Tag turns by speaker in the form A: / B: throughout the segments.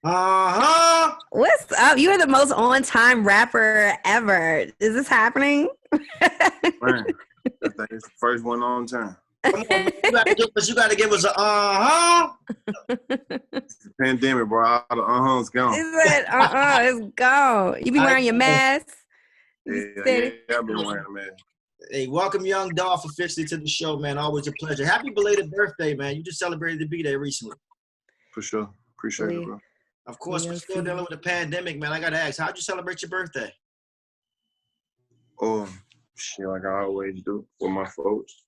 A: Uh-huh.
B: What's up? You are the most on-time rapper ever. Is this happening?
C: Man, I think it's the first one on time.
A: Come on, man. You gotta give us a uh-huh.
C: It's the pandemic, bro. All the uh-huh's gone.
B: Is it? It's gone. You be wearing your mask?
C: Yeah, I've been wearing a mask.
A: Hey, welcome young Dolph officially to the show, man. Always a pleasure. Happy belated birthday, man. You just celebrated the B-Day recently.
C: For sure. Appreciate it, bro.
A: Of course, we're still dealing with the pandemic, man. I gotta ask, how'd you celebrate your birthday?
C: Shit, like I always do with my folks.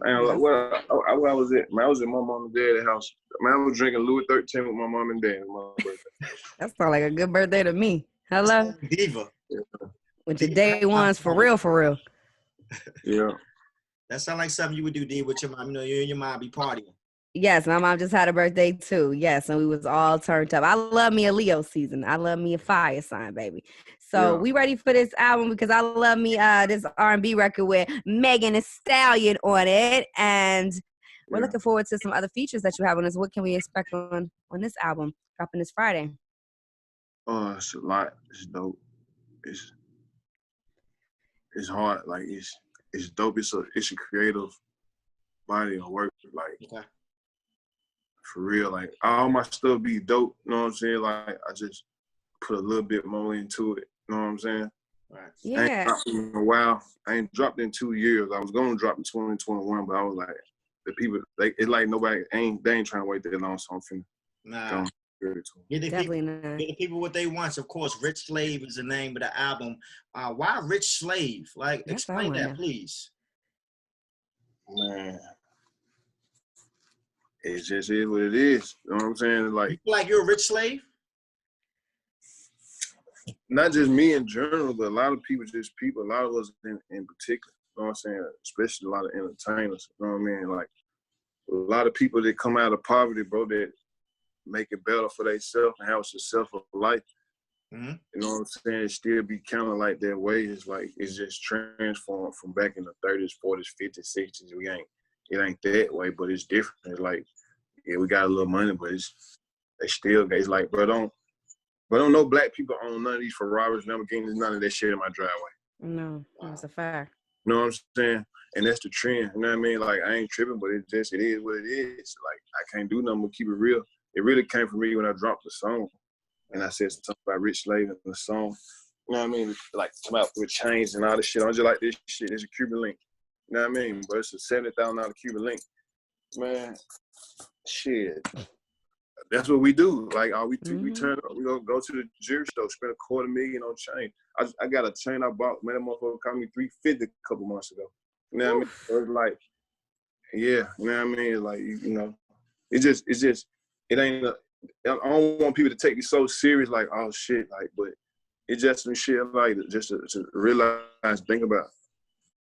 C: And like, where I was at, man, I was at my mom and dad's house. Man, I was drinking Louis 13 with my mom and dad on my birthday.
B: That sounds like a good birthday to me. Hello?
A: Diva.
C: Yeah.
B: With your day ones, for real, for real.
C: Yeah.
A: That sounds like something you would do, D, with your mom. You know, you and your mom be partying.
B: Yes, my mom just had a birthday too. Yes, and we was all turned up. I love me a Leo season. I love me a fire sign, baby. So we ready for this album because I love me this R&B record with Megan Thee Stallion on it, and we're looking forward to some other features that you have on this. What can we expect on this album dropping this Friday?
C: It's a lot. It's dope. It's hard. Like it's dope. It's a creative body of work. Like for real. Like all my stuff be dope. You know what I'm saying? Like I just put a little bit more into it. You know what I'm saying?
A: Right.
B: Yeah.
C: I ain't dropped in a while. I ain't dropped in 2 years. I was gonna drop in 2021, but I was like, the people, it's like nobody they ain't trying to wait that long. So I'm finna.
A: Nah. Get the people what they want. Of course, Rich Slave is the name of the album. Why Rich Slave? Like, explain that, please.
C: Man, it just is what it is. You know what I'm saying? Like,
A: you feel like you're a rich slave?
C: Not just me in general, but a lot of people, a lot of us in particular. You know what I'm saying? Especially a lot of entertainers. You know what I mean? Like, a lot of people that come out of poverty, bro, that make it better for themselves and have a successful life.
A: Mm-hmm.
C: You know what I'm saying? It still be kind of like that way. It's like it's just transformed from back in the 30s, 40s, 50s, 60s. It ain't that way, but it's different. It's like, yeah, we got a little money, but it's like, bro, don't know black people own none of these Ferraris, Lamborghinis, none of that shit in my driveway.
B: No, that's a fact.
C: You know what I'm saying? And that's the trend. You know what I mean? Like, I ain't tripping, but it is what it is. Like, I can't do nothing but keep it real. It really came from me when I dropped the song. And I said something about Rich Slave in the song. You know what I mean? Like, come out with chains and all this shit. I'm just like, this shit is a Cuban link. You know what I mean? But it's a $70,000 Cuban link. Man, shit. That's what we do. Like, we turn up, we go to the jewelry store, spend $250,000 on chain. I got a chain I bought, man, that motherfucker cost me $350 a couple months ago. You know what I mean? So it's like, yeah, you know what I mean? Like, you know, it ain't, I don't want people to take it so serious, like, oh shit, like, but it's just some shit like just to realize, think about.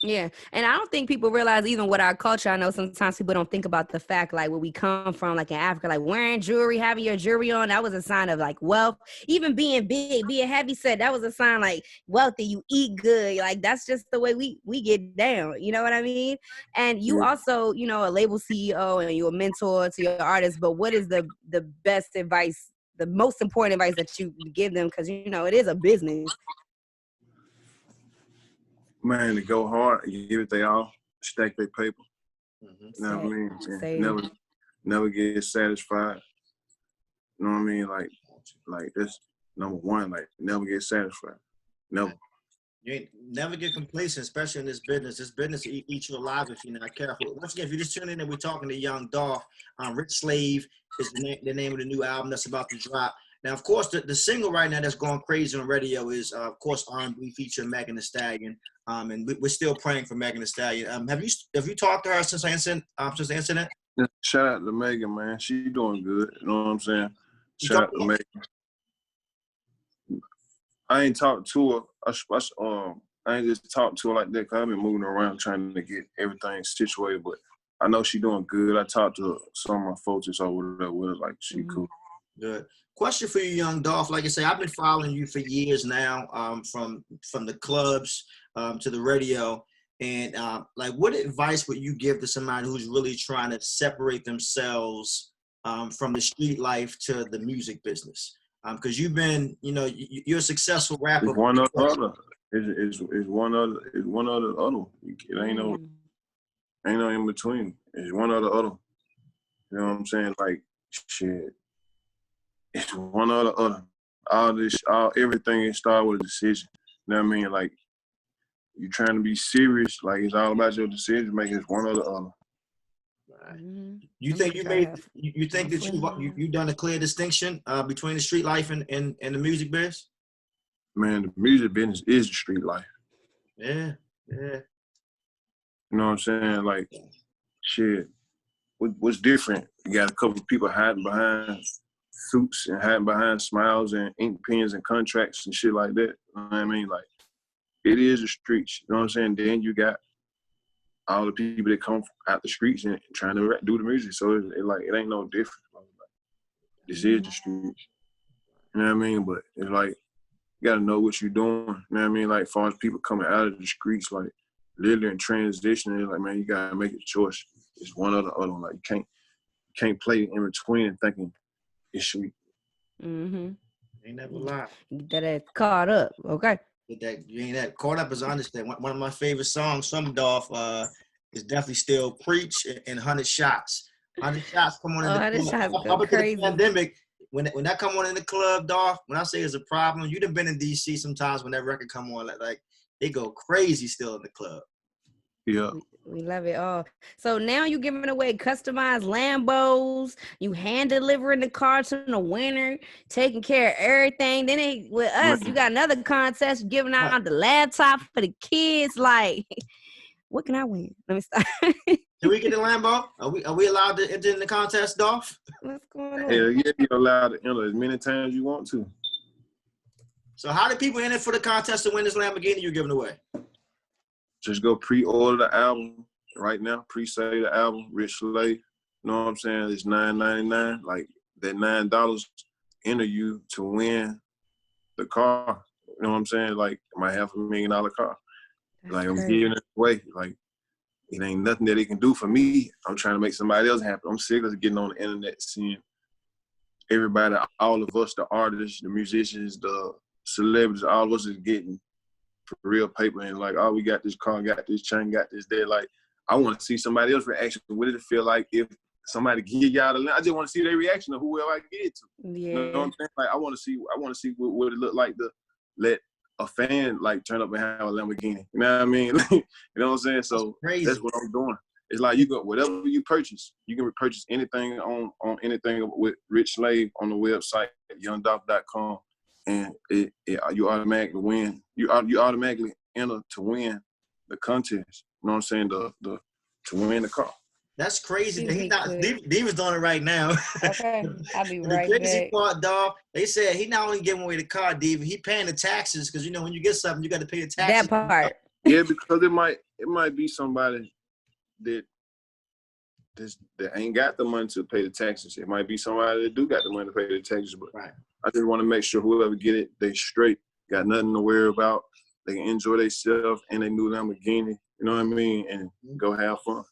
B: Yeah, and I don't think people realize even with our culture. I know sometimes people don't think about the fact, like, where we come from, like in Africa, like wearing jewelry, having your jewelry on, that was a sign of like wealth. Even being big, being heavy set, that was a sign like wealthy. You eat good, like that's just the way we get down. You know what I mean? And you also, you know, a label CEO and you're a mentor to your artists. But what is the best advice, the most important advice that you give them? Because you know it is a business.
C: Man, to go hard, give it they all, stack their paper.
A: Mm-hmm.
C: You know what I mean? Never get satisfied. You know what I mean? Like this number one, like never get satisfied. Never.
A: You never get complacent, especially in this business. This business eats you alive if you're not careful. Once again, if you just tune in and we're talking to young Dolph, Rich Slave is the name of the new album that's about to drop. Now, of course, the single right now that's going crazy on radio is, of course, R&B featuring Megan Thee Stallion. And we're still praying for Megan Thee Stallion. Have you talked to her since the incident?
C: Shout out to Megan, man. She doing good. You know what I'm saying? Shout out to Megan. I ain't talked to her. I ain't just talked to her like that because I've been moving around trying to get everything situated. But I know she doing good. I talked to some of my folks that's over there with her. Like, she cool.
A: Good. Question for you, young Dolph. Like I say, I've been following you for years now, from the clubs to the radio. And like, what advice would you give to somebody who's really trying to separate themselves from the street life to the music business? Because you've been, you're a successful rapper.
C: It's one or the other. It's one or the other. It ain't no in between. It's one or the other. You know what I'm saying? Like, shit. It's one or the other. Everything it started with a decision. You know what I mean? Like, you trying to be serious, like it's all about your decision making. It's one or the other.
A: Right. You think you think that you've done a clear distinction between the street life and the music business?
C: Man, the music business is the street life.
A: Yeah.
C: You know what I'm saying? Like, shit. What's different? You got a couple of people hiding behind suits and hiding behind smiles and ink pens and contracts and shit like that. You know what I mean? Like, it is the streets. You know what I'm saying? Then you got all the people that come out the streets and trying to do the music. So it ain't no different. Like, this is the streets. You know what I mean? But it's like, you gotta know what you're doing. You know what I mean? Like, as far as people coming out of the streets, like, literally in transition, it's like, man, you gotta make a choice. It's one or the other. Like, you can't play in between and thinking it's sweet.
A: Ain't never lie.
B: That caught up, okay?
A: You ain't that caught up, as I understand. One of my favorite songs from Dolph is definitely still "Preach" and "100 Shots." 100 Shots come on in the club. Up until the pandemic, when that come on in the club, Dolph, when I say it's a problem, you done been in DC sometimes when that record come on, like they go crazy still in the club.
C: Yeah.
B: We love it all. So now you giving away customized Lambos. You hand delivering the car to the winner, taking care of everything. Then with us, you got another contest giving out the laptop for the kids. Like, what can I win? Let me start.
A: Can we get the Lambo? Are we allowed to enter in the contest, Dolph?
B: What's going on?
C: Hell yeah, you're allowed to enter as many times as you want to.
A: So how do people enter for the contest to win this Lamborghini you're giving away?
C: Just go pre-order the album right now. Pre-save the album, Rich Slave. You know what I'm saying? It's $9.99. Like, that $9 enter you to win the car. You know what I'm saying? Like, my $500,000 car. Like, I'm giving it away. Like, it ain't nothing that it can do for me. I'm trying to make somebody else happy. I'm sick of getting on the internet, seeing everybody, all of us, the artists, the musicians, the celebrities, all of us is getting for real paper and like, oh, we got this car, got this chain, got this there. Like, I want to see somebody else's reaction. What did it feel like if somebody give y'all the? I just want to see their reaction of whoever I get it to.
B: Yeah.
C: You know what I'm saying? Like, I want to see what it look like to let a fan like turn up and have a Lamborghini. You know what I mean? You know what I'm saying? So that's what I'm doing. It's like, you go whatever you purchase, you can purchase anything on anything with Rich Slave on the website at youngdolph.com. And you automatically win. You automatically enter to win the contest. You know what I'm saying? To win the car.
A: That's crazy. Diva's doing it right now.
B: Okay, I'll be right
A: the crazy
B: back.
A: part, dog. They said he not only giving away the car, Diva, he paying the taxes because when you get something, you got to pay the taxes.
B: That part.
C: Yeah, because it might be somebody that ain't got the money to pay the taxes. It might be somebody that do got the money to pay the taxes, but
A: right.
C: I just want to make sure whoever get it, they straight, got nothing to worry about. They can enjoy themselves and they new Lamborghini, you know what I mean, and go have fun.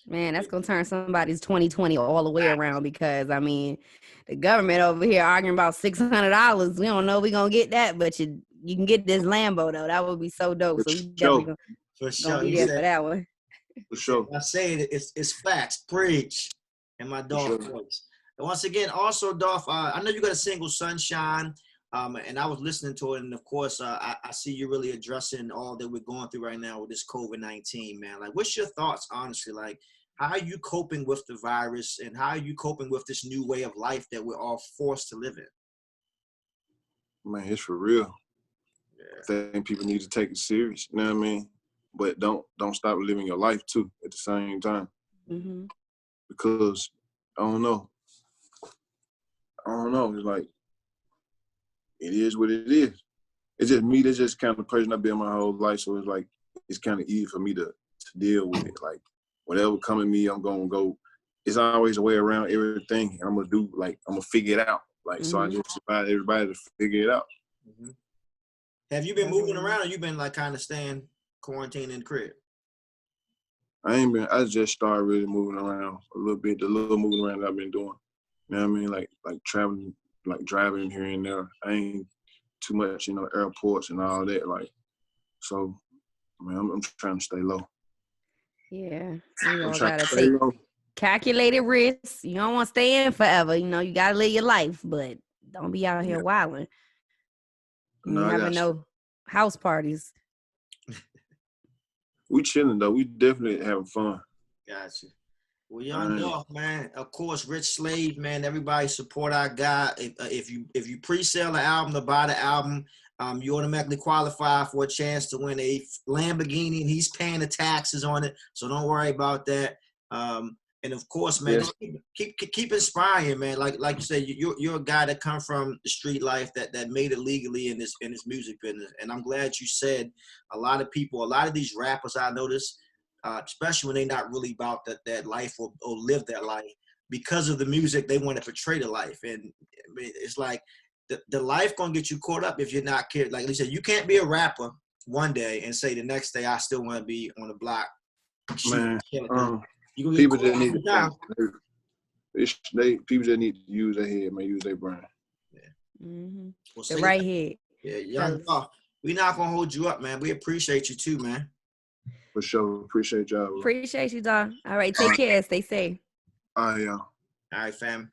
B: Man, that's going to turn somebody's 2020 all the way around because, I mean, the government over here arguing about $600. We don't know if we're going to get that, but you can get this Lambo, though. That would be so dope. So we definitely
A: for sure.
B: Gonna be there for that one.
C: For sure.
A: I say it's facts. Preach. And my Dolph voice. And once again, also, Dolph, I know you got a single, Sunshine, and I was listening to it, and of course, I see you really addressing all that we're going through right now with this COVID-19, man. Like, what's your thoughts, honestly? Like, how are you coping with the virus, and how are you coping with this new way of life that we're all forced to live in?
C: Man, it's for real.
A: Yeah.
C: I think people need to take it serious, you know what I mean? But don't stop living your life, too, at the same time.
B: Mm-hmm.
C: Because, I don't know. It's like, it is what it is. It's just me. That's just kind of person I've been my whole life. So it's like, it's kind of easy for me to deal with it. Like, whatever come at me, I'm going to go. It's always a way around everything. I'm going to do, like, I'm going to figure it out. Like, so I just invite everybody to figure it out.
A: Mm-hmm. Have you been moving around or you been, like, kind of staying quarantined in the crib?
C: I just started really moving around a little bit. The little moving around that I've been doing. You know what I mean? Like traveling, like driving here and there. I ain't too much, you know, airports and all that. Like, so, I mean, I'm trying to stay low.
B: Yeah, we
C: I'm
B: all
C: trying
B: gotta
C: to stay
B: take
C: low.
B: calculated risks. You don't want to stay in forever. You know, you gotta live your life, but don't be out here wilding.
C: No,
B: You
C: I
B: having
C: got you.
B: no house parties.
C: We chilling though. We definitely having fun.
A: Gotcha. Well, Young Dolph, man. Of course, Rich Slave, man. Everybody support our guy. If you pre-sale the album or buy the album, you automatically qualify for a chance to win a Lamborghini, and he's paying the taxes on it. So don't worry about that. And of course, man, just keep inspiring, man. Like you said, you're a guy that come from the street life that made it legally in this music business. And I'm glad you said a lot of these rappers I noticed. Especially when they're not really about that life or live that life. Because of the music, they want to portray the life. And I mean, it's like the life going to get you caught up if you're not careful. Like you said, you can't be a rapper one day and say the next day, I still want to be on the block.
C: Man,
A: You gonna
C: people
A: get
C: that need
A: down.
C: people that need to use their head, man, use their brain.
A: Yeah.
B: Mm-hmm.
A: Well,
B: the right head.
A: Yeah, Young Dolph, we're not going to hold you up, man. We appreciate you too, man.
C: For sure. Appreciate y'all.
B: Appreciate you, dog. All right, take care. Stay safe.
C: Yeah.
A: All right, fam.